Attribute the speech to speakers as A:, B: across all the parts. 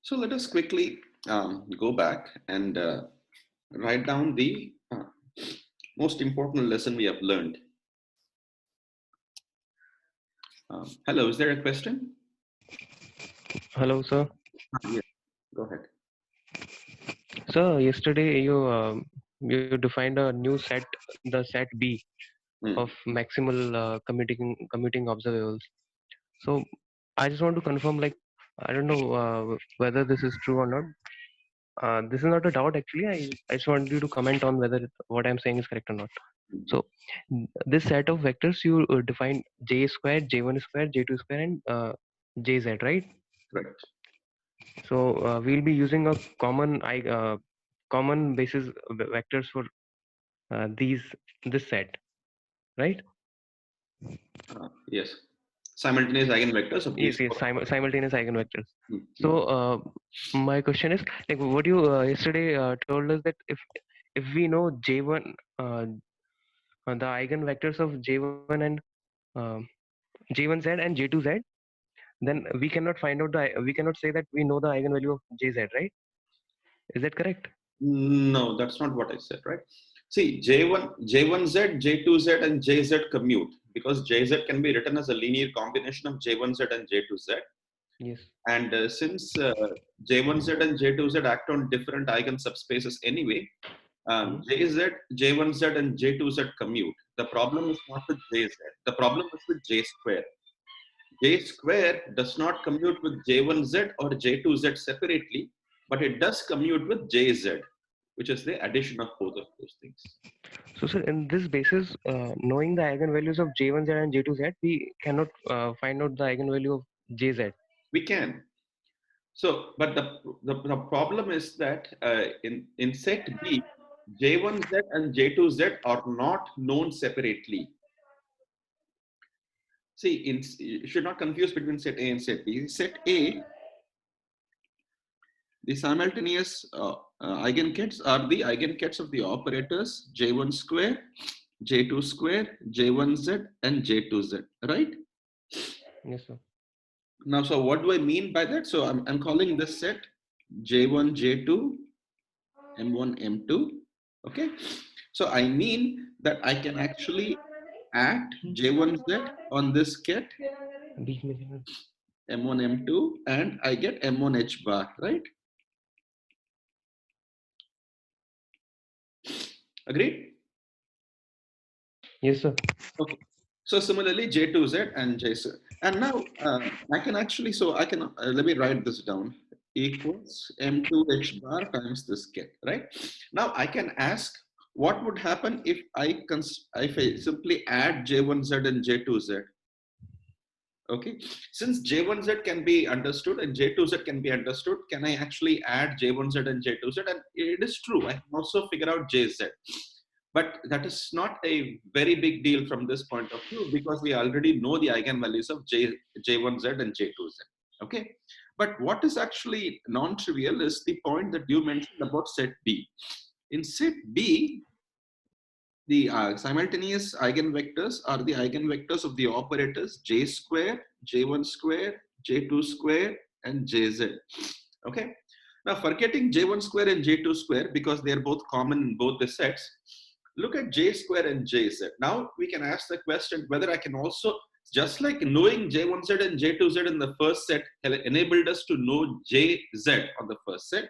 A: So let us quickly go back and write down the most important lesson we have learned. Hello, is there a question?
B: Hello, sir.
A: Yes, go ahead.
B: Sir, yesterday you defined a new set, the set B of
A: Hmm.
B: maximal commuting observables. So I just want to confirm, like, I don't know whether this is true or not. This is not a doubt actually. I just want you to comment on whether what I'm saying is correct or not. So this set of vectors you define j square, j1 square, j2 square, and jz, right?
A: Correct.
B: So we'll be using a common basis vectors for this set, right?
A: Yes. Simultaneous eigenvectors of these
B: Yes, yes,
A: four.
B: simultaneous eigenvectors.
A: Hmm.
B: So my question is, like, what you yesterday told us that if we know J1, the eigenvectors of J1 and uh, J1z and J2z, then we cannot say that we know the eigenvalue of Jz, right? Is that correct?
A: No, that's not what I said, right? See, J1Z, J2Z, and JZ commute because JZ can be written as a linear combination of J1Z and J2Z.
B: Yes.
A: And since J1Z and J2Z act on different eigen subspaces anyway,
B: Hmm.
A: JZ, J1Z, and J2Z commute. The problem is not with JZ. The problem is with J square. J square does not commute with J1Z or J2Z separately, but it does commute with JZ, which is the addition of both of those things.
B: So, sir, in this basis, knowing the eigenvalues of J1z and J2z, we cannot find out the eigenvalue of Jz.
A: We can. So, but the problem is that in set B, J1Z and J2Z are not known separately. See, you should not confuse between set A and set B. Set A, the simultaneous eigenkets are the eigenkets of the operators J1 square, J2 square, J1Z, and J2Z, right?
B: Yes, sir.
A: Now, so what do I mean by that? So I'm calling this set J1, J2, M1, M2. Okay. So I mean that I can actually add J1Z on this ket, M1, M2, and I get M1 H bar, right? Agreed?
B: Yes, sir.
A: Okay. So similarly, J2Z and JZ. And now I can actually, so I can, let me write this down, equals M2H bar times this ket, right? Now I can ask, what would happen if if I simply add J1Z and J2Z? Okay, since J1Z can be understood and J2Z can be understood, can I actually add J1Z and J2Z? And it is true, I can also figure out JZ. But that is not a very big deal from this point of view because we already know the eigenvalues of J1Z and J2Z. Okay, but what is actually non-trivial is the point that you mentioned about set B. In set B, the simultaneous eigenvectors are the eigenvectors of the operators J square, J1 square, J2 square, and Jz. Okay. Now forgetting J1 square and J2 square because they are both common in both the sets, look at J square and Jz. Now we can ask the question whether I can also, just like knowing J1Z and J2Z in the first set enabled us to know Jz on the first set,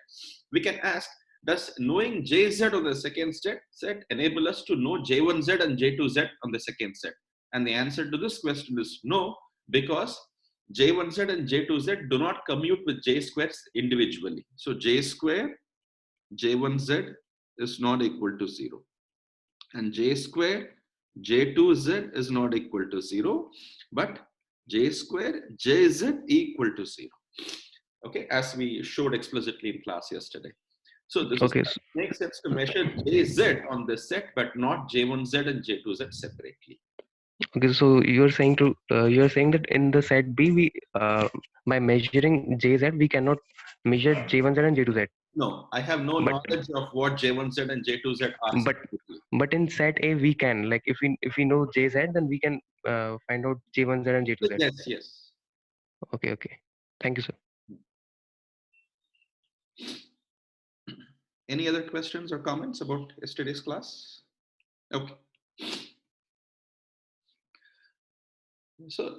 A: we can ask, does knowing Jz on the second set enable us to know J1Z and J2Z on the second set? And the answer to this question is no, because J1Z and J2Z do not commute with J squares individually. So J square, J1Z is not equal to 0. And J square, J2Z is not equal to 0, but J square, Jz equal to 0. Okay, as we showed explicitly in class yesterday. So this is
B: Okay.
A: makes sense to measure Jz on this set, but not J1Z and J2Z separately.
B: Okay. So you're saying that in the set B, we by measuring Jz, we cannot measure J1z and J2z.
A: No, I have no
B: But
A: knowledge of what J1Z and J2Z are
B: but
A: separately.
B: but in set A, we can, like, if we know Jz, then we can find out J1z and J2z.
A: Yes, yes.
B: Okay. Okay. Thank you, sir.
A: Any other questions or comments about yesterday's class? Okay. So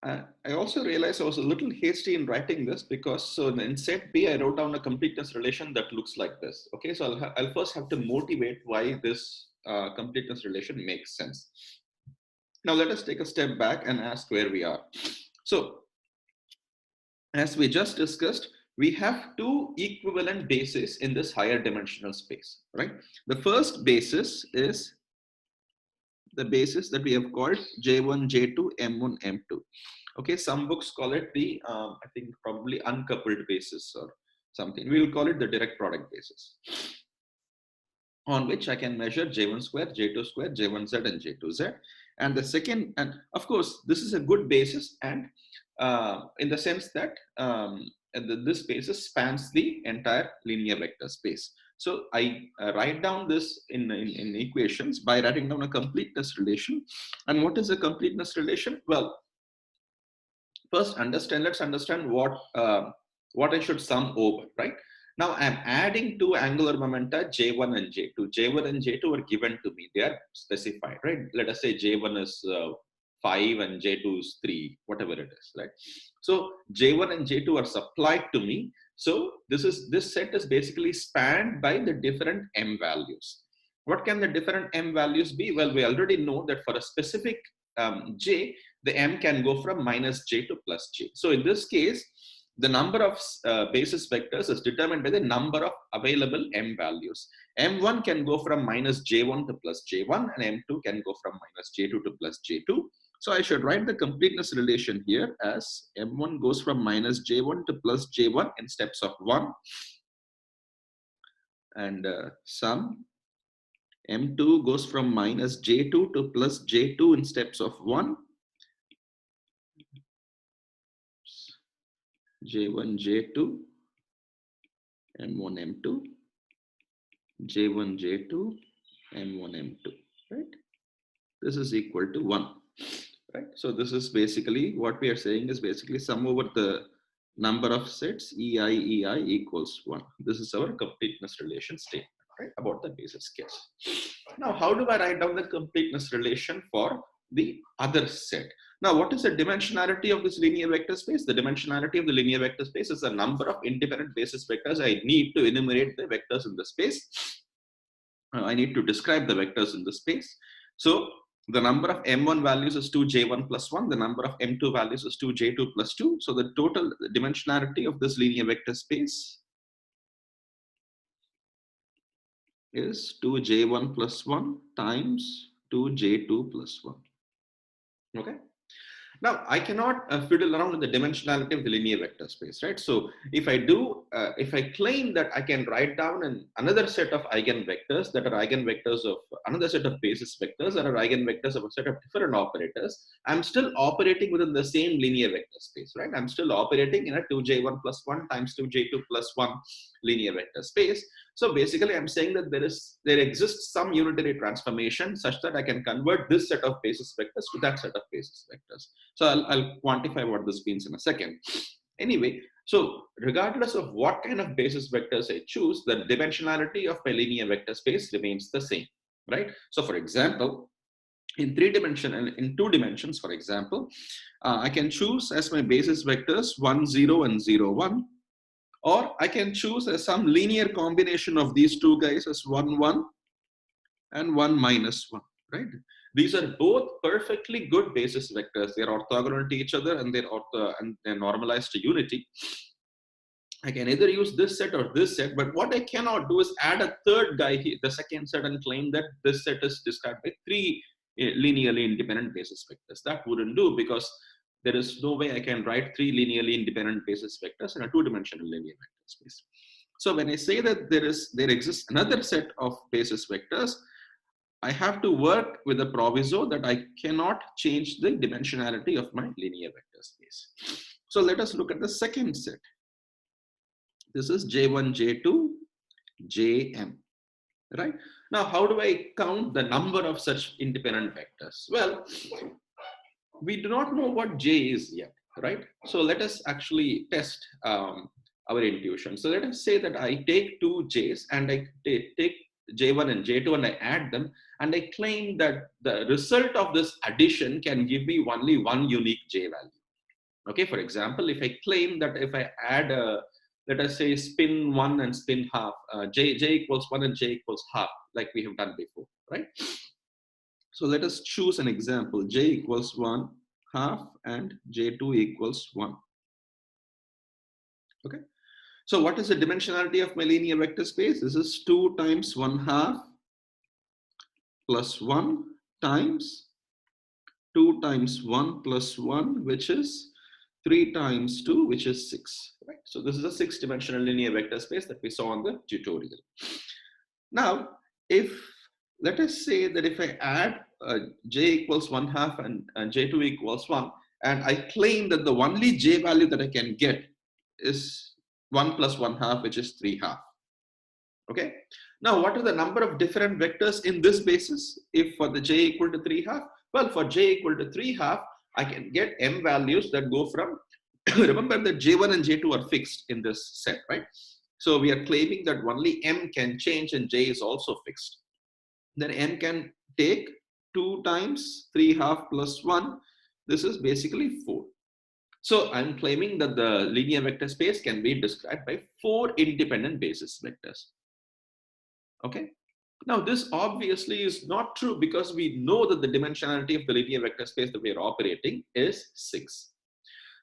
A: I also realized I was a little hasty in writing this because so in set B, I wrote down a completeness relation that looks like this. Okay, so I'll first have to motivate why this completeness relation makes sense. Now let us take a step back and ask where we are. So as we just discussed, we have two equivalent bases in this higher dimensional space, right? The first basis is the basis that we have called J1, J2, M1, M2. Okay, some books call it the, I think probably uncoupled basis or something. We will call it the direct product basis, on which I can measure J1 square, J2 square, J1Z and J2Z. And the second, and of course, this is a good basis, and in the sense that this basis spans the entire linear vector space. So I write down this in equations by writing down a completeness relation. And what is a completeness relation? Well, first let's understand what I should sum over, right? Now I'm adding two angular momenta, J1 and J2. J1 and J2 are given to me. They are specified, right? Let us say J1 is 5 and J2 is 3, whatever it is, right? So J1 and J2 are supplied to me. So this set is basically spanned by the different M values. What can the different M values be? Well, we already know that for a specific J, the M can go from minus J to plus J. So in this case, the number of basis vectors is determined by the number of available M values. M1 can go from minus J1 to plus J1, and M2 can go from minus J2 to plus J2. So I should write the completeness relation here as M1 goes from minus J1 to plus J1 in steps of 1, and sum M2 goes from minus J2 to plus J2 in steps of 1. J1, J2, M1, M2, J1, J2, M1, M2, right? This is equal to 1, right? So this is basically what we are saying is basically sum over the number of sets EI equals 1. This is our completeness relation statement, right? About the basis case. Now, how do I write down the completeness relation for the other set? Now, what is the dimensionality of this linear vector space? The dimensionality of the linear vector space is the number of independent basis vectors I need to enumerate the vectors in the space. I need to describe the vectors in the space. So the number of M1 values is 2J1 plus 1. The number of M2 values is 2J2 plus 2. So the total dimensionality of this linear vector space is 2J1 plus 1 times 2J2 plus 1. Okay. Now, I cannot fiddle around with the dimensionality of the linear vector space, right? So if I claim that I can write down another set of eigenvectors that are eigenvectors of another set of basis vectors that are eigenvectors of a set of different operators, I'm still operating within the same linear vector space, right? I'm still operating in a 2J1 plus 1 times 2J2 plus 1 linear vector space. So basically, I'm saying that there exists some unitary transformation such that I can convert this set of basis vectors to that set of basis vectors. So I'll quantify what this means in a second. Anyway, so regardless of what kind of basis vectors I choose, the dimensionality of my linear vector space remains the same, right? So for example, in 2 dimensions, for example, I can choose as my basis vectors 1, 0 and 0, 1. Or I can choose some linear combination of these two guys as 1, 1 and 1 minus 1, right? These are both perfectly good basis vectors. They're orthogonal to each other and they're normalized to unity. I can either use this set or this set, but what I cannot do is add a third guy here, the second set, and claim that this set is described by 3 linearly independent basis vectors. That wouldn't do because there is no way I can write 3 linearly independent basis vectors in a 2-dimensional linear vector space. So when I say that there exists another set of basis vectors, I have to work with a proviso that I cannot change the dimensionality of my linear vector space. So let us look at the second set. This is J1, J2, Jm, right? Now, how do I count the number of such independent vectors? Well, we do not know what J is yet, right? So let us actually test our intuition. So let us say that I take two J's and I take J1 and J2 and I add them, and I claim that the result of this addition can give me only one unique J value. Okay, for example, if I claim that if I add let us say spin 1 and spin half, j equals 1 and j equals half, like we have done before, right? So let us choose an example, j equals 1 half and j2 equals 1. Okay, so what is the dimensionality of my linear vector space? This is 2 times 1 half plus 1 times 2 times 1 plus 1, which is 3 times 2, which is 6. Right? So this is a 6-dimensional linear vector space that we saw on the tutorial. Now, if let us say that if I add j equals 1 half and j2 equals 1, and I claim that the only j value that I can get is 1 plus 1 half, which is 3 half. Okay. Now, what are the number of different vectors in this basis? If for the j equal to 3 half, well, for j equal to 3 half, I can get m values that go from, remember that j1 and j2 are fixed in this set, right? So we are claiming that only m can change and j is also fixed. Then m can take 2 times 3 half plus 1. This is basically 4. So I'm claiming that the linear vector space can be described by 4 independent basis vectors. Okay. Now, this obviously is not true because we know that the dimensionality of the linear vector space that we are operating is 6.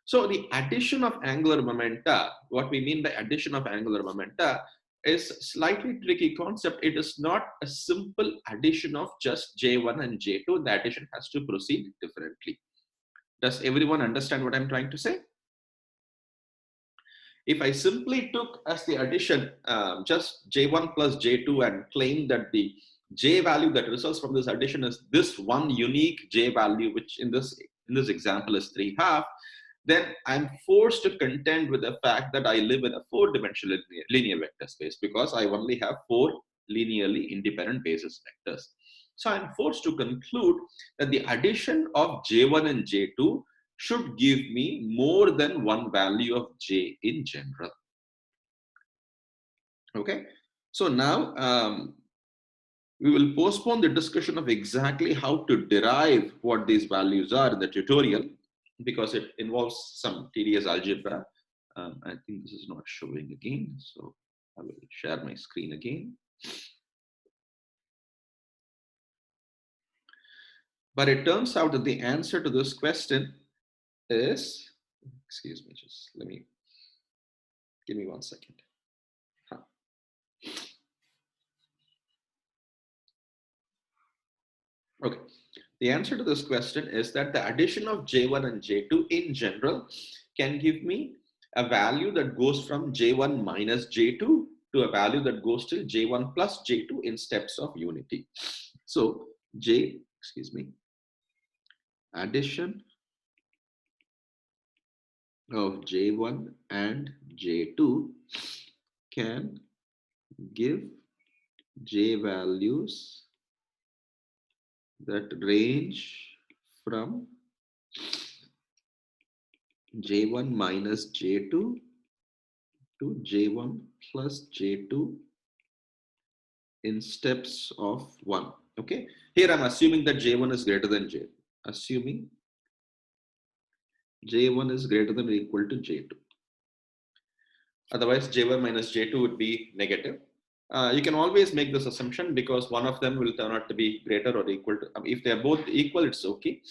A: So the addition of angular momenta, what we mean by addition of angular momenta, is slightly tricky concept. It is not a simple addition of just J1 and J2. The addition has to proceed differently. Does everyone understand what I'm trying to say? If I simply took as the addition just J1 plus J2 and claim that the J value that results from this addition is this one unique J value, which in this example is 3 half, then I'm forced to contend with the fact that I live in a 4-dimensional linear vector space because I only have 4 linearly independent basis vectors. So I'm forced to conclude that the addition of J1 and J2 should give me more than one value of J in general. Okay, so now we will postpone the discussion of exactly how to derive what these values are in the tutorial because it involves some tedious algebra. I think this is not showing again, so I will share my screen again. But it turns out that the answer to this question is, excuse me, just give me 1 second. Huh. Okay. The answer to this question is that the addition of J1 and J2 in general can give me a value that goes from J1 minus J2 to a value that goes to J1 plus J2 in steps of unity. So addition of J1 and J2 can give J values that range from J1 minus J2 to J1 plus J2 in steps of 1. Okay, here I'm assuming that J1 is greater than J. Assuming J1 is greater than or equal to J2. Otherwise, J1 minus J2 would be negative. You can always make this assumption because one of them will turn out to be greater or equal to, if they are both equal, it's okay,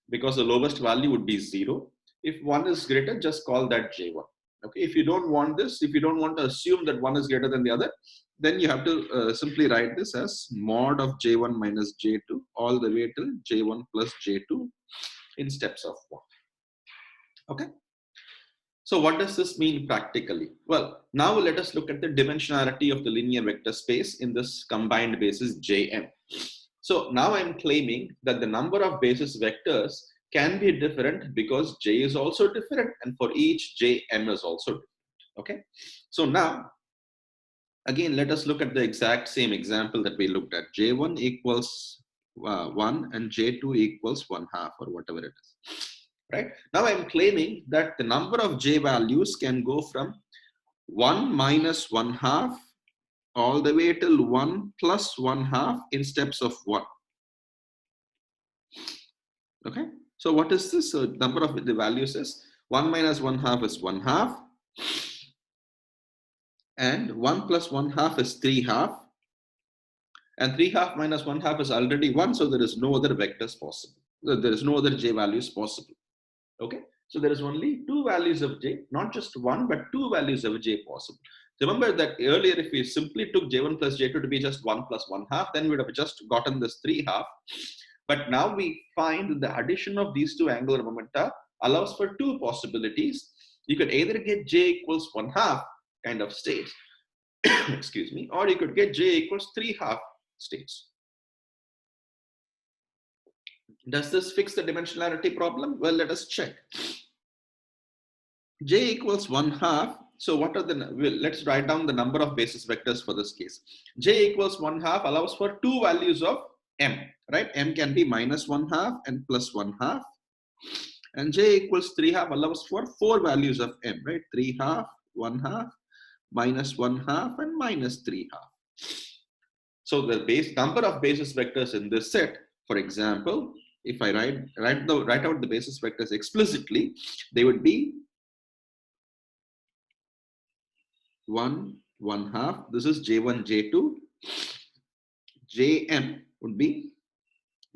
A: because the lowest value would be 0. If one is greater, just call that J1. Okay, if you don't want this, if you don't want to assume that one is greater than the other, then you have to simply write this as mod of J1 minus J2 all the way till J1 plus J2 in steps of 1. Okay. So what does this mean practically? Well, now let us look at the dimensionality of the linear vector space in this combined basis Jm. So now I'm claiming that the number of basis vectors can be different because J is also different and for each Jm is also different. Okay. So now, again, let us look at the exact same example that we looked at. J1 equals 1 and J2 equals 1 half or whatever it is. Right? Now I'm claiming that the number of J values can go from 1 minus 1 half all the way till 1 plus 1 half in steps of 1. Okay, so what is this? So number of the values is 1 minus 1 half is 1 half, and 1 plus 1 half is 3 half, and 3 half minus 1 half is already 1, so there is no other vectors possible. There is no other j values possible. Okay, so there is only two values of j, not just one, but two values of j possible. Remember that earlier, if we simply took j1 plus j2 to be just 1 plus 1 half, then we would have just gotten this 3 half. But now we find that the addition of these two angular momenta allows for two possibilities. You could either get j equals 1 half kind of states, excuse me, or you could get j equals 3 half states. Does this fix the dimensionality problem? Well, let us check. J equals 1 half. So what are the, well, let's write down the number of basis vectors for this case. J equals 1 half allows for two values of m, right? M can be minus 1 half and plus 1 half. And j equals 3 half allows for four values of m, right? 3 half, 1 half, minus 1 half, and minus 3 half. So the base number of basis vectors in this set, for example, if I write out the basis vectors explicitly, they would be 1, 1 half. This is J1, J2. Jm would be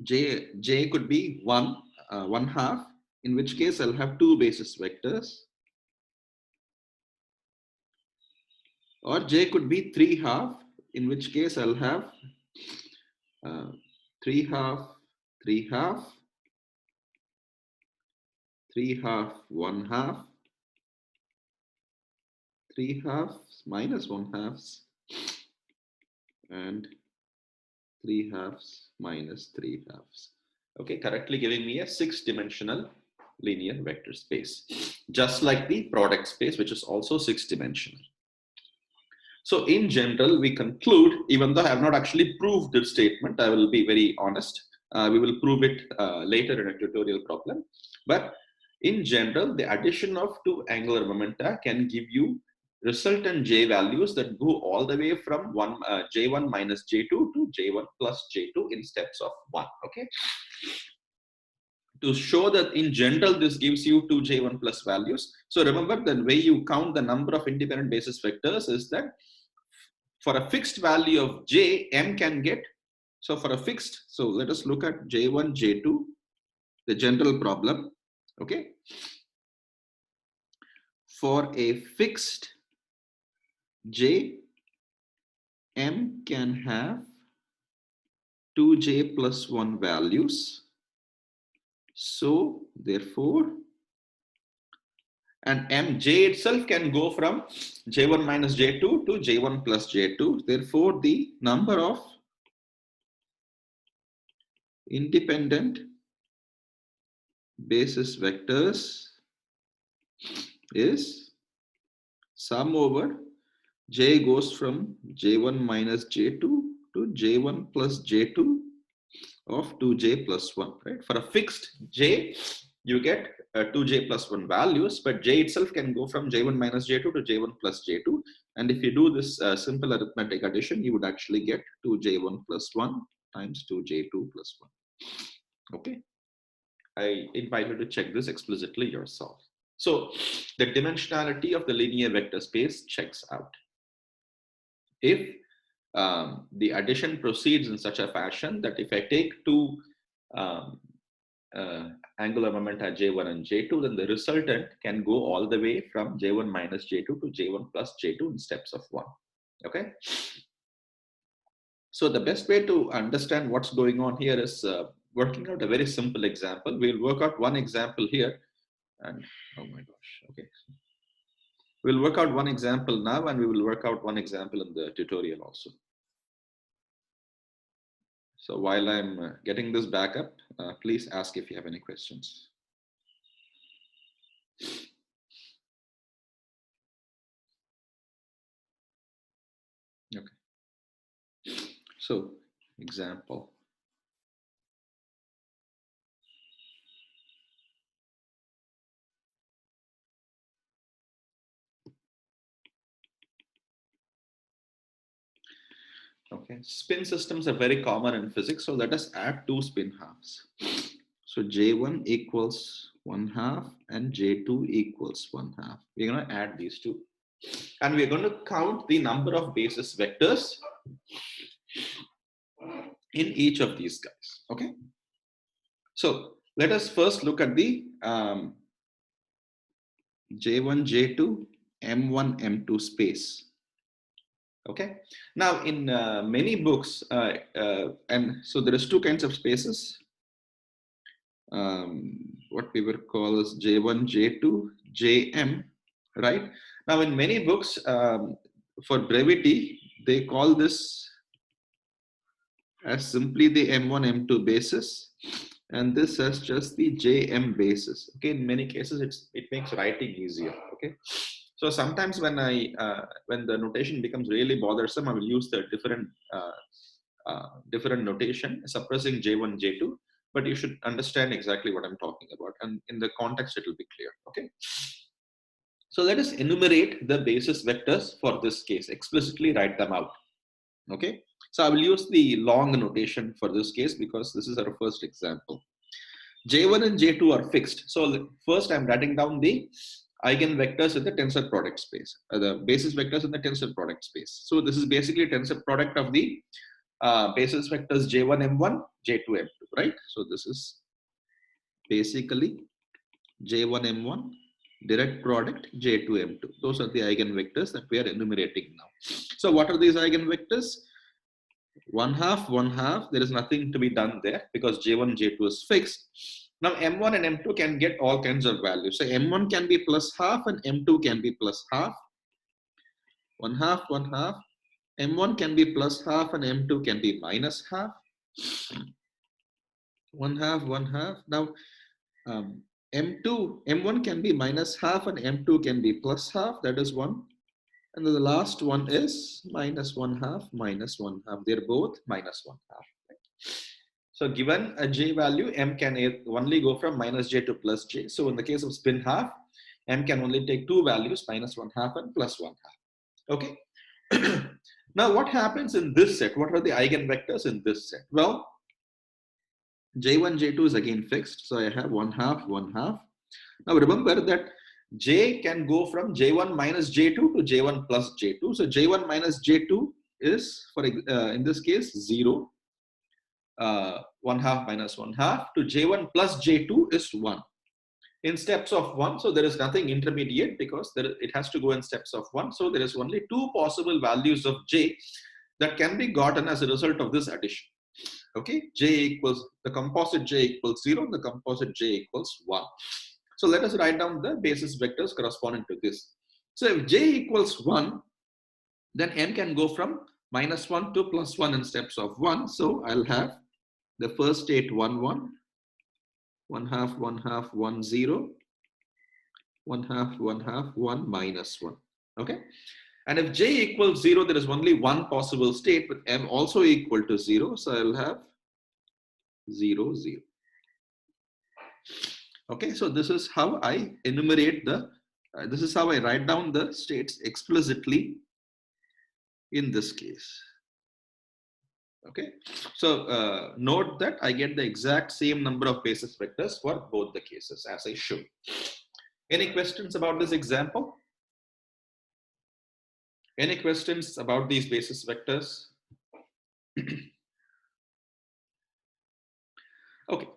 A: J could be 1, 1 half, in which case I'll have two basis vectors. Or J could be 3 half, in which case I'll have 3 half, 3 half, 3 half, 1 half, 3 halves minus 1 halves, and 3 halves minus 3 halves. Okay, correctly giving me a 6-dimensional linear vector space, just like the product space, which is also 6-dimensional. So in general, we conclude, even though I have not actually proved this statement, I will be very honest. We will prove it later in a tutorial problem. But in general, the addition of two angular momenta can give you resultant j values that go all the way from j1 minus j2 to j1 plus j2 in steps of 1. Okay. To show that in general, this gives you two j1 plus values. So remember, the way you count the number of independent basis vectors is that for a fixed value of j, m can get, so for a fixed, so let us look at j1, j2, the general problem, okay? For a fixed j, m can have 2j plus 1 values. So therefore, and mj itself can go from j1 minus j2 to j1 plus j2. Therefore, the number of independent basis vectors is sum over j goes from j1 minus j2 to j1 plus j2 of 2j plus 1, right? For a fixed j, you get 2j plus 1 values, but j itself can go from j1 minus j2 to j1 plus j2. And if you do this simple arithmetic addition, you would actually get 2j1 plus 1 times 2j2 plus 1. Okay. I invite you to check this explicitly yourself. So the dimensionality of the linear vector space checks out. If the addition proceeds in such a fashion that if I take two um, angular momenta j1 and j2, then the resultant can go all the way from j1 minus j2 to j1 plus j2 in steps of 1. Okay. So the best way to understand what's going on here is working out a very simple example. We'll work out one example here. And oh my gosh, okay. We'll work out one example now, and we will work out one example in the tutorial also. So while I'm getting this back up, please ask if you have any questions. Okay. So example. Okay, spin systems are very common in physics, so let us add two spin halves. So J1 equals 1/2 and J2 equals 1/2. We're going to add these two. And we're going to count the number of basis vectors in each of these guys. Okay. So let us first look at the J1, J2, M1, M2 space. Okay. Now in many books, and so there is two kinds of spaces. What we would call as J1, J2, JM, right? Now in many books, for brevity, they call this as simply the M1, M2 basis, and this as just the JM basis. Okay, in many cases, it makes writing easier. Okay, so sometimes when the notation becomes really bothersome, I will use the different notation, suppressing J1, J2. But you should understand exactly what I'm talking about, and in the context, it will be clear. Okay. So let us enumerate the basis vectors for this case, explicitly write them out. Okay, so I will use the long notation for this case because this is our first example. J1 and J2 are fixed. So first I'm writing down the eigen vectors in the tensor product space, the basis vectors in the tensor product space. So this is basically tensor product of the basis vectors J1 M1, J2 M2, right? So this is basically J1 M1 direct product J2 M2. Those are the eigenvectors that we are enumerating now. So what are these eigenvectors? 1/2, 1/2. There is nothing to be done there because J1, J2 is fixed. Now M1 and M2 can get all kinds of values. So M1 can be +1/2 and M2 can be +1/2. 1/2, 1/2. M1 can be +1/2 and M2 can be -1/2. 1/2, 1/2. Now M1 can be -1/2 and M2 can be +1/2. That is one. And then the last one is -1/2, -1/2. They're both -1/2. So given a j value, m can only go from -j to +j. So in the case of spin half, m can only take two values, -1/2 and +1/2. Okay. Now what happens in this set? What are the eigenvectors in this set? Well, J1, J2 is again fixed. So I have 1/2, 1/2. Now remember that J can go from J1 minus J2 to J1 plus J2. So J1 minus J2 is, for in this case, 0. 1/2 minus 1/2 to J1 plus J2 is 1 in steps of 1. So there is nothing intermediate because it has to go in steps of 1. So there is only two possible values of J that can be gotten as a result of this addition. Okay, the composite J equals 0, the composite J equals 1. So let us write down the basis vectors corresponding to this. So if J equals 1, then M can go from -1 to +1 in steps of 1. So I'll have the first state 1, 1, 1/2, 1/2, 1, 0, 1/2, 1/2, 1, -1. Okay. And if J equals 0, there is only one possible state with M also equal to 0. So I'll have 0, 0. Okay, so this is how I enumerate this is how I write down the states explicitly in this case. Okay, so note that I get the exact same number of basis vectors for both the cases as I should. Any questions about this example? Any questions about these basis vectors? Okay.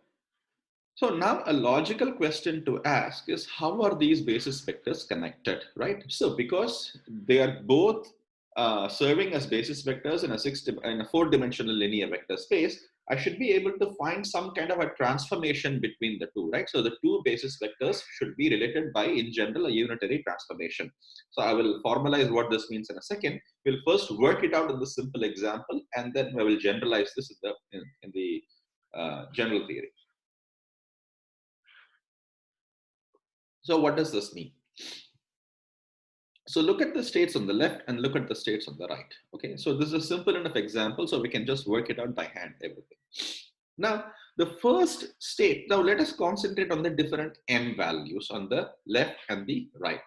A: So now a logical question to ask is, how are these basis vectors connected, right? So because they are both serving as basis vectors in a 4-dimensional linear vector space, I should be able to find some kind of a transformation between the two, right? So the two basis vectors should be related by, in general, a unitary transformation. So I will formalize what this means in a second. We'll first work it out in the simple example, and then we will generalize this in the general theory. So what does this mean? So look at the states on the left and look at the states on the right. Okay, so this is a simple enough example, so we can just work it out by hand, everything. Now, the first state, now let us concentrate on the different m values on the left and the right.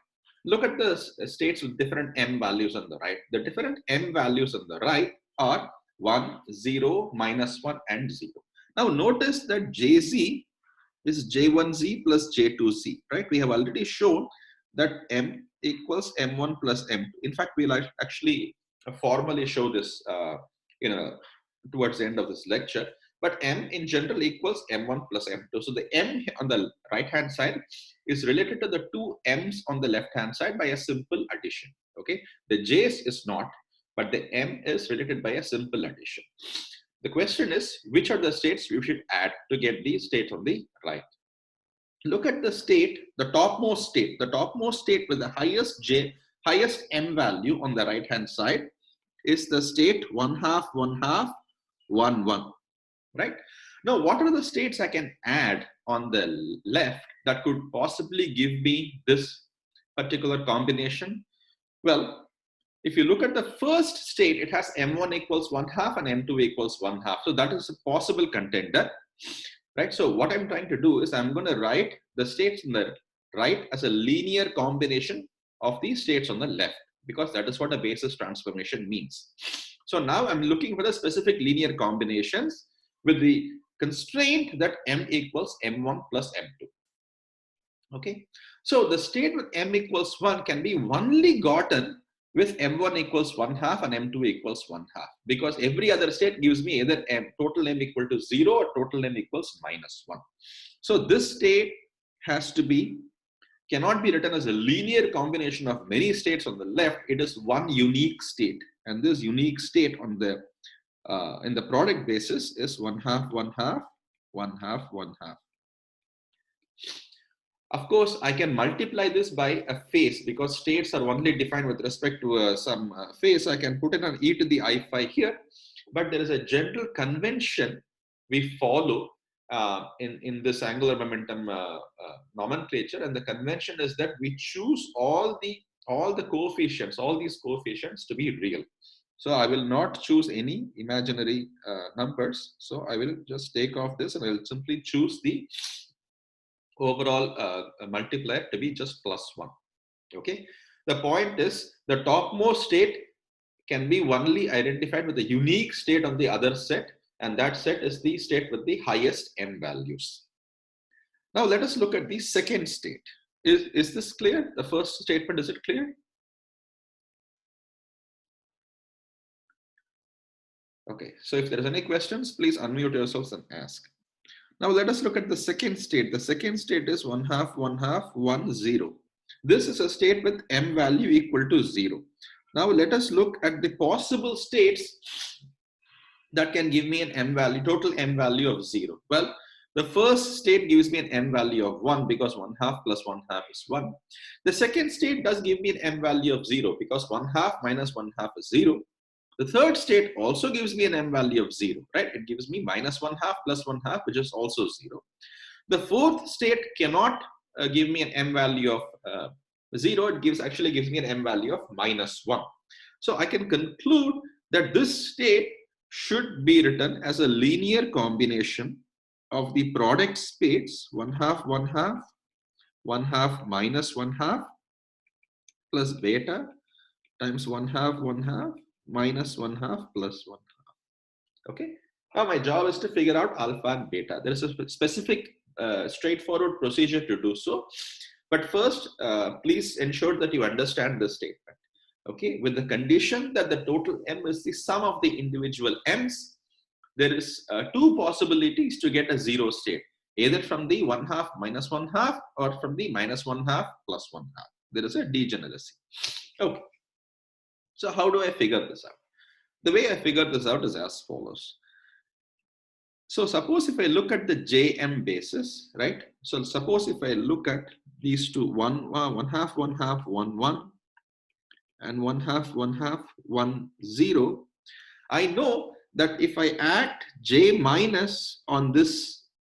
A: Look at the states with different m values on the right. The different m values on the right are 1, 0, -1, and 0. Now notice that Jz is J1z plus J2z, right? We have already shown that M equals M1 plus M2. In fact, we'll actually formally show this towards the end of this lecture. But M in general equals M1 plus M2. So the M on the right hand side is related to the two M's on the left hand side by a simple addition. Okay, the J's is not, but the M is related by a simple addition. The question is, which are the states we should add to get the state on the right? Look at the state, the topmost state with the highest M value on the right hand side is the state 1/2, 1/2, 1, 1, right? Now, what are the states I can add on the left that could possibly give me this particular combination? Well, if you look at the first state, it has M1 equals 1/2 and M2 equals 1/2. So that is a possible contender, right? So what I'm trying to do is I'm going to write the states on the right as a linear combination of these states on the left, because that is what a basis transformation means. So now I'm looking for the specific linear combinations with the constraint that M equals M1 plus M2. Okay, so the state with M equals 1 can be only gotten with M1 equals 1/2 and M2 equals 1/2, because every other state gives me either total M equal to 0 or total M equals -1. So this state cannot be written as a linear combination of many states on the left. It is one unique state, and this unique state on the in the product basis is 1/2, 1/2, 1/2, 1/2. Of course, I can multiply this by a phase, because states are only defined with respect to some phase. I can put in an e to the I5 here, but there is a general convention we follow in this angular momentum nomenclature, and the convention is that we choose all the coefficients, all these coefficients to be real. So I will not choose any imaginary numbers. So I will just take off this, and I will simply choose the overall multiplier to be just +1. Okay, the point is the topmost state can be only identified with a unique state on the other set, and that set is the state with the highest M values. Now let us look at the second state. Is this clear? The first statement, is it clear? Okay, so if there is any questions, please unmute yourselves and ask. Now let us look at the second state. The second state is 1/2, 1/2, 1, 0. This is a state with M value equal to 0. Now let us look at the possible states that can give me an M value, total M value of 0. Well, the first state gives me an M value of 1, because 1/2 plus 1/2 is 1. The second state does give me an M value of 0, because 1/2 minus 1/2 is 0. The third state also gives me an M value of 0, right? It gives me -1/2 plus 1/2, which is also 0. The fourth state cannot give me an M value of 0. It actually gives me an M value of -1. So I can conclude that this state should be written as a linear combination of the product states 1/2, 1/2, 1/2 minus 1/2 plus beta times 1/2, 1/2 minus 1/2 plus 1/2. Okay. Now my job is to figure out alpha and beta. There is a specific straightforward procedure to do so. But first, please ensure that you understand this statement. Okay, with the condition that the total M is the sum of the individual M's, there is two possibilities to get a 0 state, either from the 1/2 minus 1/2 or from the -1/2 plus 1/2. There is a degeneracy. Okay, so how do I figure this out? The way I figure this out is as follows. So suppose if I look at the JM basis, right? So suppose if I look at these two, 1/2, 1/2, 1, 1, and 1/2, 1/2, 1, 0, I know that if I add J minus on this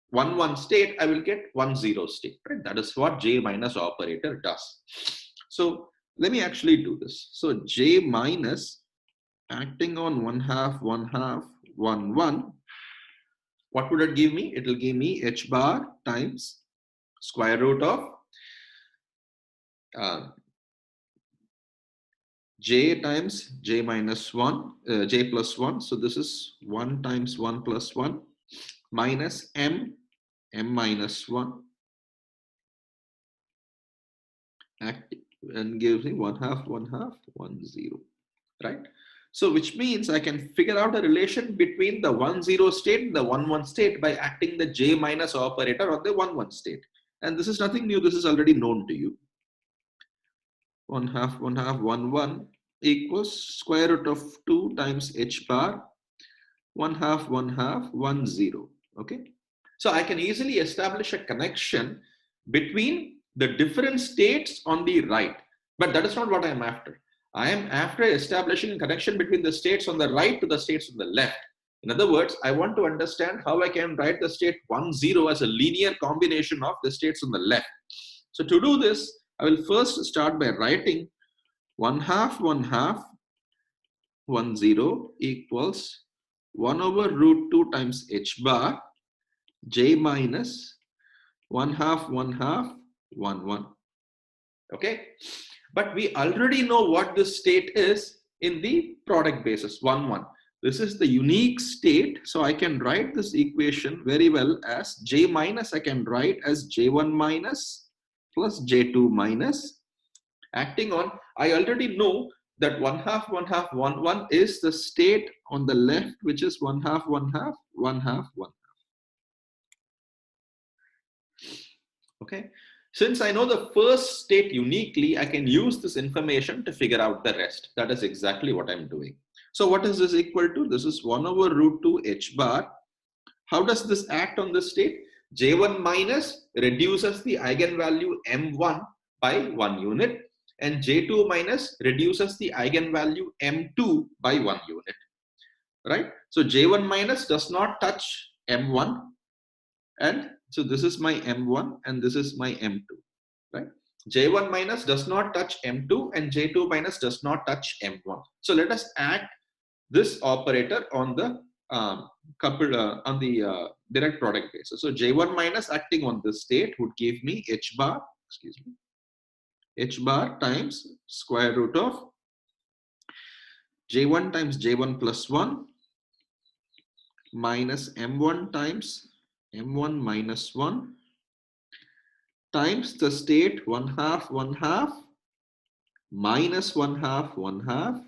A: 1, 1 state, I will get 1, 0 state, right? That is what J minus operator does. So let me actually do this. So J minus acting on 1/2, 1/2, 1, 1, what would it give me? It will give me h bar times square root of j times j minus 1, j plus 1. So this is 1 times 1 plus 1 minus m minus 1 and gives me 1 half, 1 half, 1 0, right? So which means I can figure out a relation between the 1 0 state and the 1 1 state by acting the j minus operator on the 1 1 state. And this is nothing new, this is already known to you. 1 half, 1 half, 1 1 equals square root of 2 times h bar 1 half, 1 half, 1 0. Okay. So I can easily establish a connection between the different states on the right. But that is not what I am after. I am after establishing a connection between the states on the right to the states on the left. In other words, I want to understand how I can write the state 1 0 as a linear combination of the states on the left. So to do this, I will first start by writing 1 half, 1 half, 1 0 equals 1 over root 2 times h bar j minus 1 half, 1 half, 1 1. Okay, but we already know what this state is in the product basis 1 1. This is the unique state, so I can write this equation very well as j minus. I can write as j1 minus plus j2 minus. Acting on, I already know that 1 half, 1 half, 1 1 is the state on the left, which is 1 half, 1 half, 1 half, 1. Okay. Since I know the first state uniquely, I can use this information to figure out the rest. That is exactly what I'm doing. So what is this equal to? This is 1 over root 2 h bar. How does this act on this state? J1 minus reduces the eigenvalue m1 by 1 unit, and J2 minus reduces the eigenvalue m2 by 1 unit. Right? So J1 minus does not touch m1, and so this is my m1 and this is my m2, right? J1 minus does not touch m2 and J2 minus does not touch m1. So let us act this operator on the direct product basis. So J1 minus acting on this state would give me h bar, excuse me, h bar times square root of J1 times J1 plus 1 minus m1 times m1 minus 1 times the state 1 half, 1 half minus 1 half, 1 half,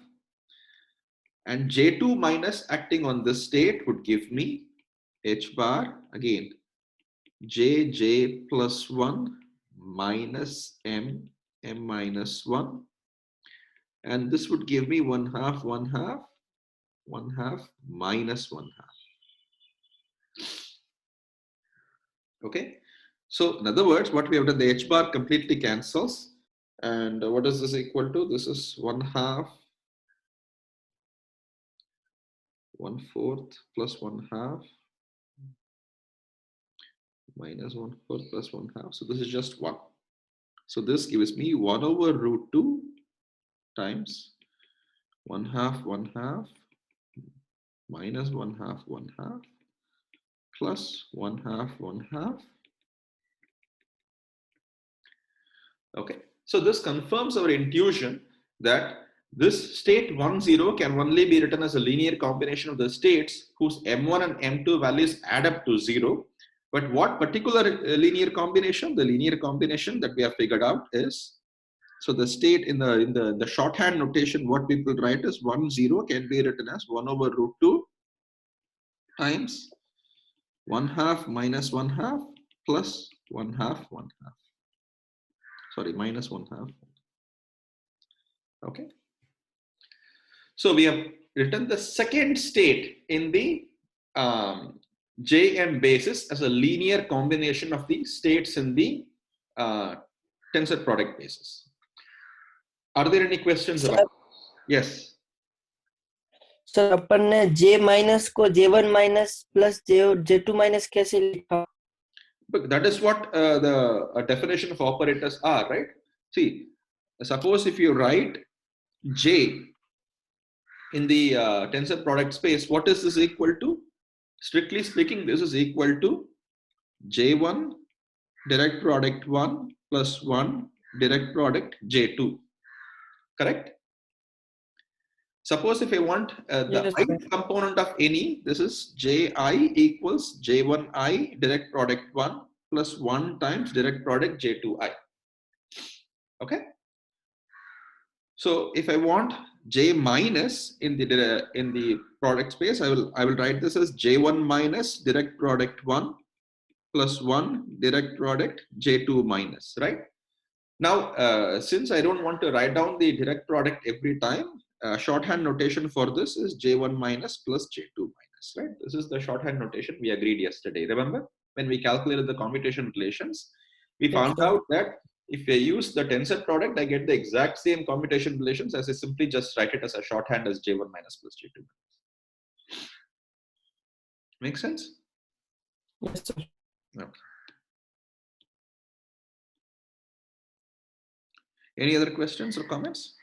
A: and J2 minus acting on this state would give me h bar again j plus 1 minus m minus 1, and this would give me 1 half, 1 half, 1 half minus 1 half. Okay, so in other words, what we have done, the h bar completely cancels, and what is this equal to? This is 1 half 1/4 plus 1 half minus 1/4 plus 1 half. So this is just 1. So this gives me 1 over root 2 times 1 half, 1 half minus 1 half, 1 half plus 1 half, 1 half. Okay, so this confirms our intuition that this state 1 0 can only be written as a linear combination of the states whose m1 and m2 values add up to 0. But what particular linear combination? The linear combination that we have figured out is, so the state in the shorthand notation, what people write is 1 0 can be written as 1 over root 2 times 1 half minus 1 half plus 1 half, 1 half. Sorry, minus 1 half. Okay. So we have written the second state in the JM basis as a linear combination of the states in the tensor product basis. Are there any questions about it? Yes.
C: Sir अपन ने J minus को J1 minus plus J2 minus कैसे लिखा?
A: But that is what the definition of operators are, right? See, suppose if you write J in the tensor product space, what is this equal to? Strictly speaking, this is equal to J1 direct product 1 plus 1 direct product J2, correct? Suppose if I want the
C: Yes, sir.
A: ith component of any, this is ji equals j1i direct product 1 plus 1 times direct product j2i. Okay. So if I want j minus in the product space, I will write this as j1 minus direct product 1 plus 1 direct product j2 minus, right? Now, since I don't want to write down the direct product every time, shorthand notation for this is j1 minus plus j2 minus, right? This is the shorthand notation we agreed yesterday. Remember, when we calculated the commutation relations, we
C: Yes,
A: found
C: sir.
A: out that if I use the tensor product, I get the exact same commutation relations as I simply just write it as a shorthand as j1 minus plus j2 minus. Make sense?
C: Yes, sir.
A: Okay. Any other questions or comments?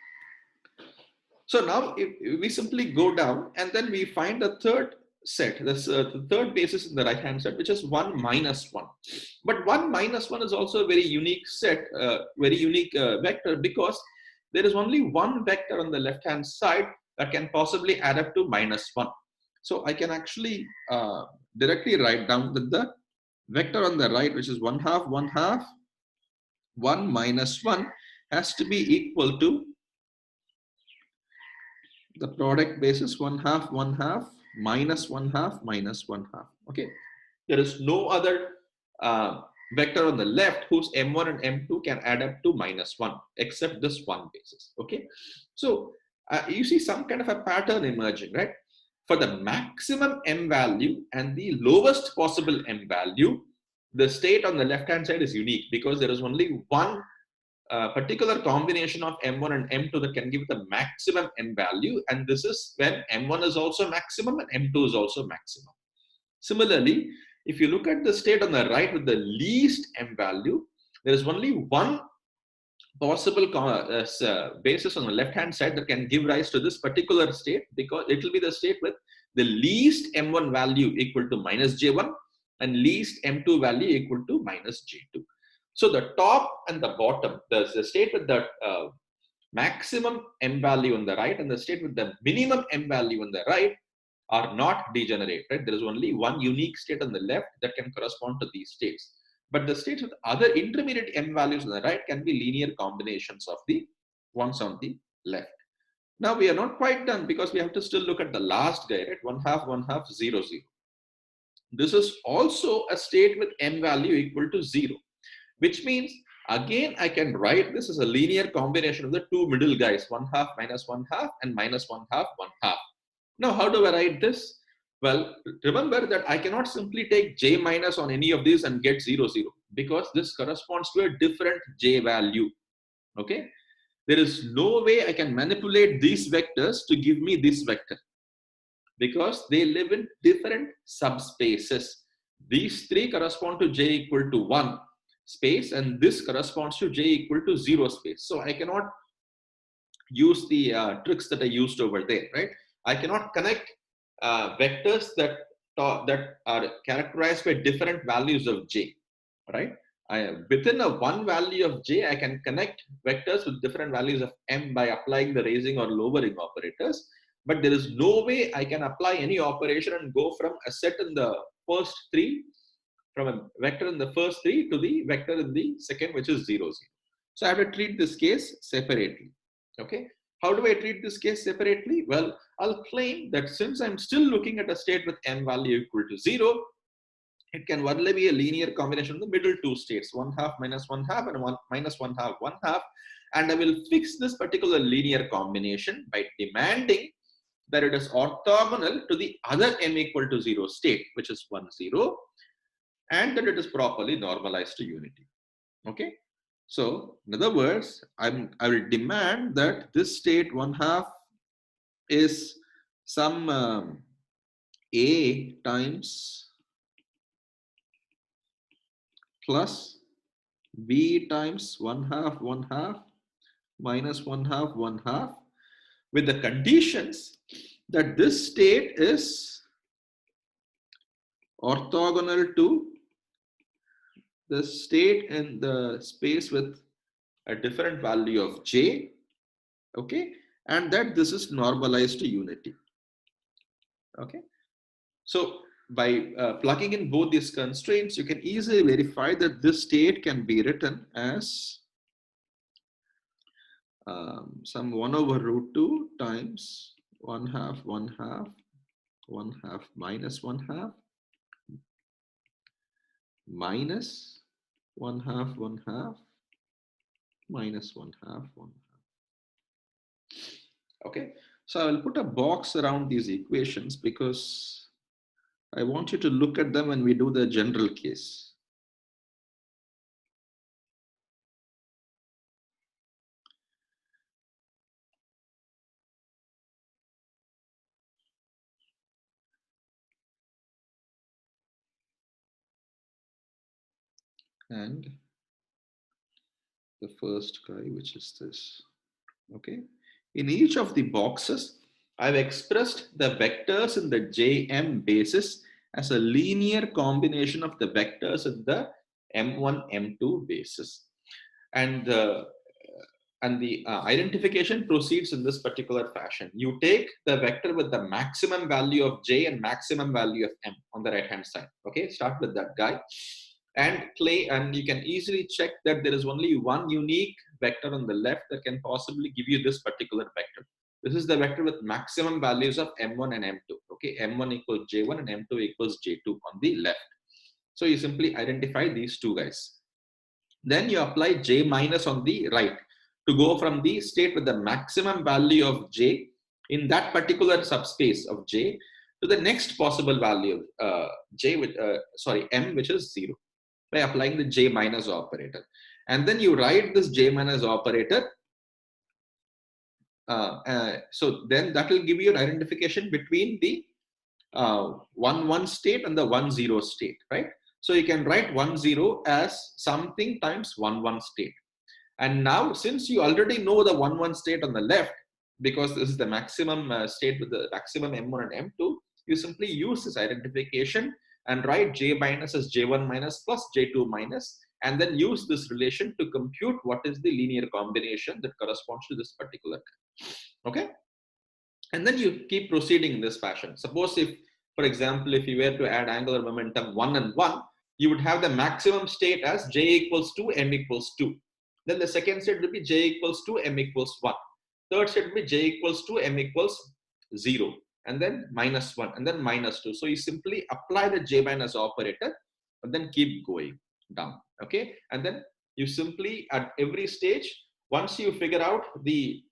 A: So now if we simply go down and then we find a third set, this the third basis in the right hand set, which is 1 minus 1. But 1 minus 1 is also a very unique set, very unique vector, because there is only one vector on the left hand side that can possibly add up to minus 1. So I can actually directly write down that the vector on the right, which is 1 half, 1 half, 1 minus 1, has to be equal to the product basis 1 half, 1 half, minus 1 half, minus 1 half. Okay. There is no other vector on the left whose m1 and m2 can add up to minus 1 except this one basis. Okay. So you see some kind of a pattern emerging, right? For the maximum m value and the lowest possible m value, the state on the left hand side is unique because there is only one particular combination of m1 and m2 that can give the maximum m value, and this is when m1 is also maximum and m2 is also maximum. Similarly, if you look at the state on the right with the least m value, there is only one possible basis on the left hand side that can give rise to this particular state, because it will be the state with the least m1 value equal to minus j1 and least m2 value equal to minus j2. So the top and the bottom, there's the state with the maximum m value on the right and the state with the minimum m value on the right are not degenerate, right? There is only one unique state on the left that can correspond to these states. But the states with other intermediate m values on the right can be linear combinations of the ones on the left. Now we are not quite done because we have to still look at the last guy, right? 1 half, 1 half, 0, 0. This is also a state with m value equal to 0, which means again I can write this as a linear combination of the two middle guys, 1 half minus 1 half and minus 1 half 1 half. Now how do I write this? Well, remember that I cannot simply take j minus on any of these and get 0, 0, because this corresponds to a different j value. Okay, there is no way I can manipulate these vectors to give me this vector, because they live in different subspaces. These three correspond to j equal to 1 space, and this corresponds to j equal to 0 space. So I cannot use the tricks that I used over there, right? I cannot connect vectors that are characterized by different values of j, right? Within a one value of j, I can connect vectors with different values of m by applying the raising or lowering operators. But there is no way I can apply any operation and go from a set in the first three, from a vector in the first three to the vector in the second, which is 0, 0. So I have to treat this case separately. Okay. How do I treat this case separately? Well, I'll claim that since I'm still looking at a state with m value equal to 0, it can only be a linear combination of the middle two states, 1 half minus 1 half and 1 minus 1 half 1 half. And I will fix this particular linear combination by demanding that it is orthogonal to the other m equal to 0 state, which is 1, 0, and that it is properly normalized to unity. Okay. So in other words, I will demand that this state 1 half is some a times plus b times 1 half 1 half minus 1 half 1 half, with the conditions that this state is orthogonal to the state in the space with a different value of j, okay, and that this is normalized to unity. Okay, so by plugging in both these constraints, you can easily verify that this state can be written as some 1 over root 2 times 1 half, 1 half, 1 half minus 1 half minus 1 half, 1 half minus 1 half, 1 half. Okay, so I will put a box around these equations because I want you to look at them when we do the general case. And the first guy, which is this. Okay, in each of the boxes, I've expressed the vectors in the Jm basis as a linear combination of the vectors in the M1, M2 basis. And the identification proceeds in this particular fashion. You take the vector with the maximum value of J and maximum value of M on the right hand side. Okay, start with that guy and you can easily check that there is only one unique vector on the left that can possibly give you this particular vector. This is the vector with maximum values of M1 and M2. Okay, M1 equals J1 and M2 equals J2 on the left. So you simply identify these two guys. Then you apply J minus on the right to go from the state with the maximum value of J in that particular subspace of J to the next possible value of M, which is 0, by applying the J minus operator. And then you write this J minus operator. So then that will give you an identification between the 1 state and the 1 state, right? So you can write 1 as something times 1 state. And now, since you already know the 1 state on the left, because this is the maximum state with the maximum M1 and M2, you simply use this identification and write J minus as J1 minus plus J2 minus, and then use this relation to compute what is the linear combination that corresponds to this particular. Okay, and then you keep proceeding in this fashion. Suppose if, for example, if you were to add angular momentum 1 and 1, you would have the maximum state as J equals 2, M equals 2. Then the second state will be J equals 2, M equals 1. Third state will be J equals 2, M equals 0. And then minus 1, and then minus 2. So you simply apply the J minus operator, and then keep going down. Okay, and then you simply at every stage, once you figure out the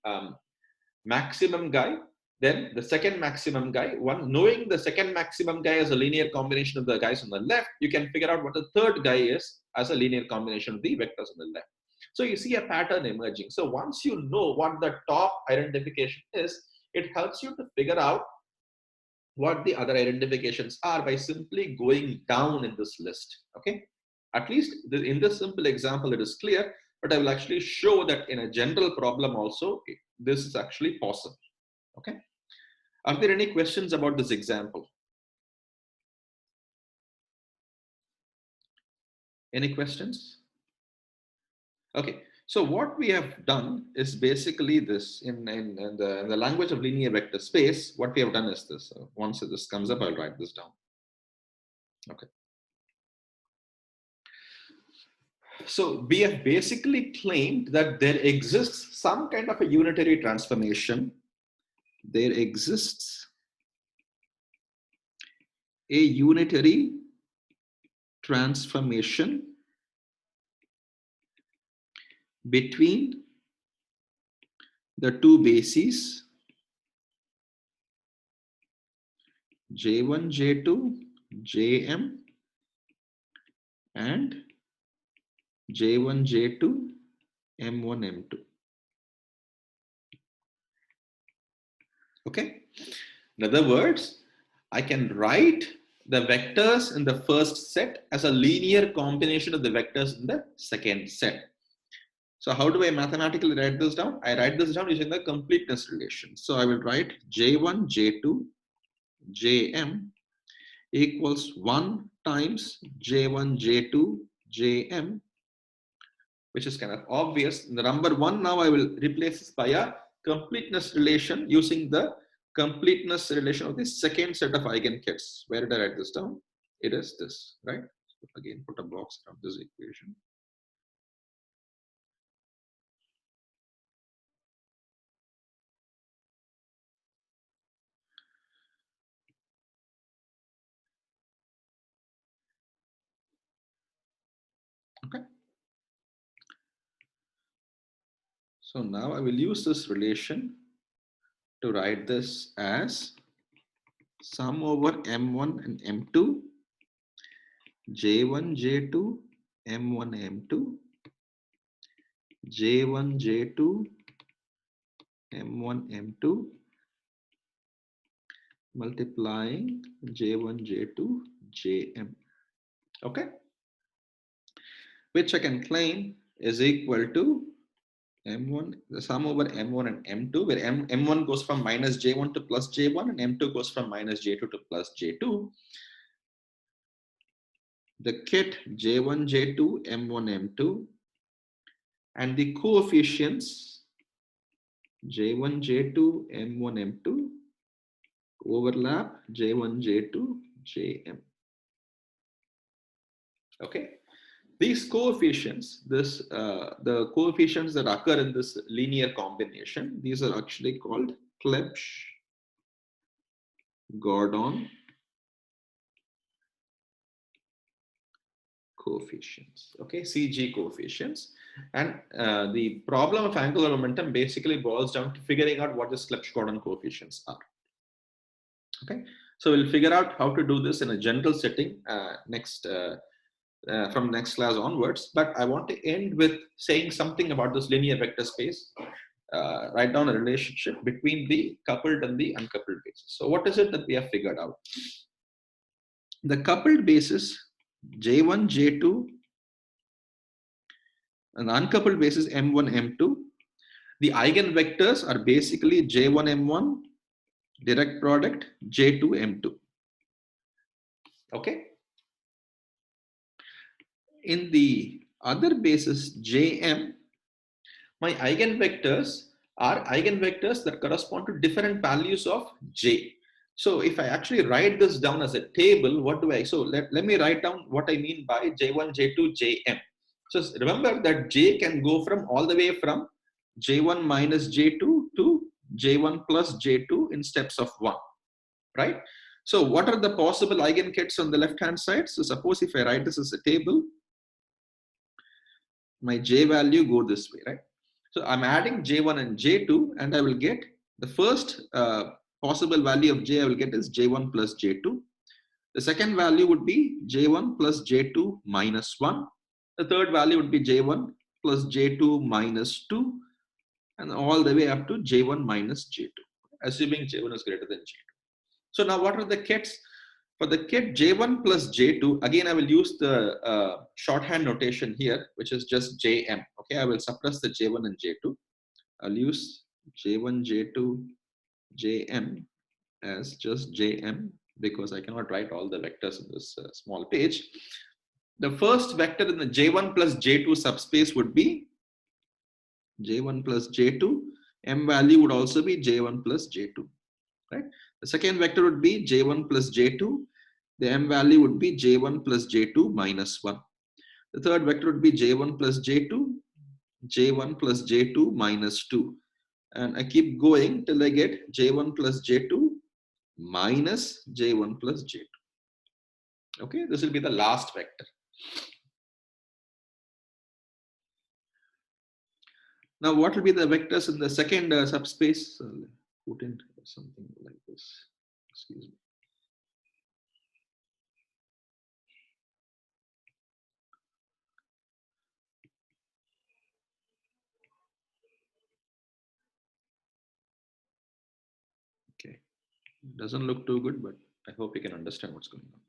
A: maximum guy, then the second maximum guy, knowing the second maximum guy as a linear combination of the guys on the left, you can figure out what the third guy is as a linear combination of the vectors on the left. So you see a pattern emerging. So once you know what the top identification is, it helps you to figure out what the other identifications are by simply going down in this list. Okay, at least in this simple example it is clear, but I will actually show that in a general problem also this is actually possible. Okay, are there any questions about this example? Any questions? Okay, so what we have done is basically this in the language of linear vector space. What we have done is this. Once this comes up, I'll write this down. Okay. So we have basically claimed that there exists some kind of a unitary transformation. There exists a unitary transformation between the two bases J1, J2, Jm and J1, J2, M1, M2. Okay. In other words, I can write the vectors in the first set as a linear combination of the vectors in the second set. So how do I mathematically write this down? I write this down using the completeness relation. So I will write J1, J2, Jm equals 1 times J1, J2, Jm, which is kind of obvious. The number 1 now I will replace this by a completeness relation using the completeness relation of the second set of eigenkets. Where did I write this down? It is this, right? So again, put a box around this equation. Okay. So now I will use this relation to write this as sum over M1 and M2, J1, J2, M1, M2, J1, J2, M1, M2, multiplying J1, J2, Jm. Okay. Which I can claim is equal to M1, the sum over M1 and M2, where M1 goes from minus J1 to plus J1 and M2 goes from minus J2 to plus J2. The kit J1, J2, M1, M2, and the coefficients J1, J2, M1, M2 overlap J1, J2, Jm. Okay. These coefficients, the coefficients that occur in this linear combination, these are actually called Clebsch-Gordon coefficients. Okay, CG coefficients. And the problem of angular momentum basically boils down to figuring out what these Clebsch-Gordon coefficients are. Okay, so we'll figure out how to do this in a general setting from next class onwards. But I want to end with saying something about this linear vector space. Write down a relationship between the coupled and the uncoupled bases. So what is it that we have figured out? The coupled bases J1, J2, and the uncoupled basis M1, M2. The eigenvectors are basically J1, M1, direct product J2, M2. Okay. In the other basis Jm, my eigenvectors are eigenvectors that correspond to different values of J. So if I actually write this down as a table, what do I, so let me write down what I mean by J1, J2, Jm. So remember that J can go from all the way from J1 minus J2 to J1 plus J2 in steps of 1, right? So what are the possible eigenkets on the left hand side? So suppose if I write this as a table, my J value go this way, right? So I'm adding J1 and J2 and I will get the first possible value of J I will get is J1 plus J2. The second value would be J1 plus J2 minus 1. The third value would be J1 plus J2 minus 2 and all the way up to J1 minus J2, assuming J1 is greater than J2. So now what are the kits? For the kit J1 plus J2, again, I will use the shorthand notation here, which is just Jm. Okay, I will suppress the J1 and J2. I'll use J1, J2, Jm as just Jm because I cannot write all the vectors in this small page. The first vector in the J1 plus J2 subspace would be J1 plus J2. M value would also be J1 plus J2. Right? The second vector would be J1 plus J2. The M value would be J1 plus J2 minus 1. The third vector would be J1 plus J2, J1 plus J2 minus 2. And I keep going till I get J1 plus J2 minus J1 plus J2. Okay, this will be the last vector. Now, what will be the vectors in the second subspace? Put in something like this. Excuse me. Okay, doesn't look too good, but I hope you can understand what's going on.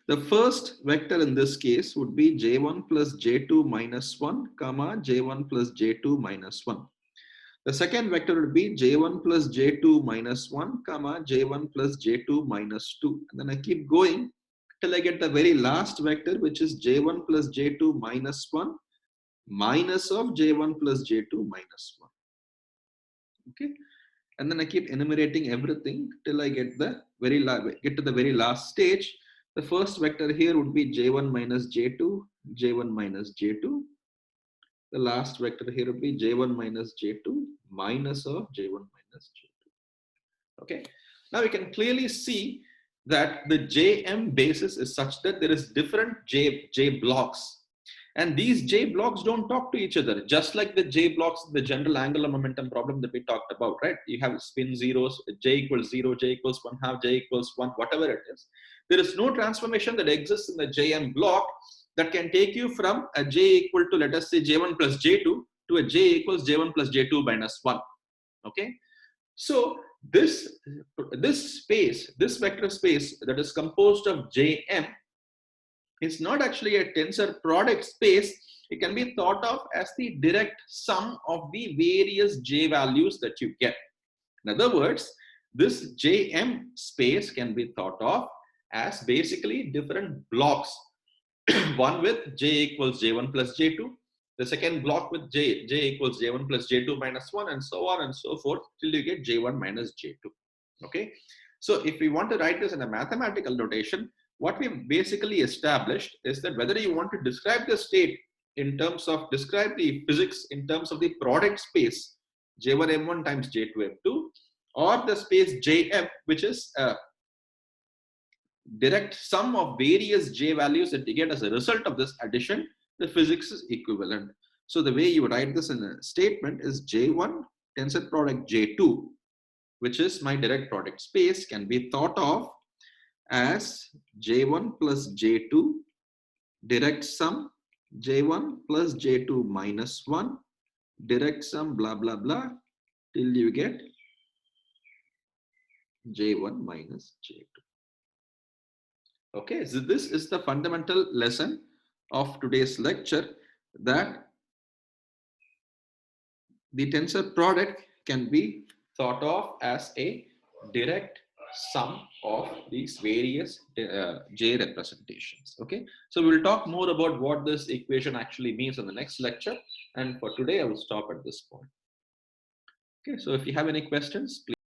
A: The first vector in this case would be J1 plus J2 minus 1, comma, J1 plus J2 minus 1. The second vector would be J1 plus J2 minus 1, comma, J1 plus J2 minus 2. And then I keep going till I get the very last vector, which is J1 plus J2 minus 1, minus of J1 plus J2 minus 1. Okay, and then I keep enumerating everything till I get to the very last stage. The first vector here would be j1 minus j2, j1 minus j2. The last vector here would be j1 minus j2 minus of j1 minus j2. Okay, now we can clearly see that the jm basis is such that there is different j blocks, and these j blocks don't talk to each other, just like the j blocks in the general angular momentum problem that we talked about, right? You have spin zeros, j equals 0, j equals 1 half, j equals 1, whatever it is. There is no transformation that exists in the jm block that can take you from a j equal to, let us say, j1 plus j2 to a j equals j1 plus j2 minus 1. Okay, so this space, this vector space that is composed of jm, is not actually a tensor product space. It can be thought of as the direct sum of the various j values that you get. In other words, this jm space can be thought of as basically different blocks. One with j equals j1 plus j2, the second block with j equals j1 plus j2 minus 1, and so on and so forth till you get j1 minus j2. Okay, so if we want to write this in a mathematical notation, what we basically established is that whether you want to describe the state in terms of, describe the physics in terms of the product space j1 m1 times j2 m2, or the space jm, which is direct sum of various j values that you get as a result of this addition, the physics is equivalent. So the way you would write this in a statement is j1 tensor product j2, which is my direct product space, can be thought of as j1 plus j2 direct sum j1 plus j2 minus 1 direct sum blah blah blah till you get j1 minus j2. Okay, so this is the fundamental lesson of today's lecture, that the tensor product can be thought of as a direct sum of these various j representations. Okay, so we'll talk more about what this equation actually means in the next lecture, and for today I will stop at this point. Okay, so if you have any questions, please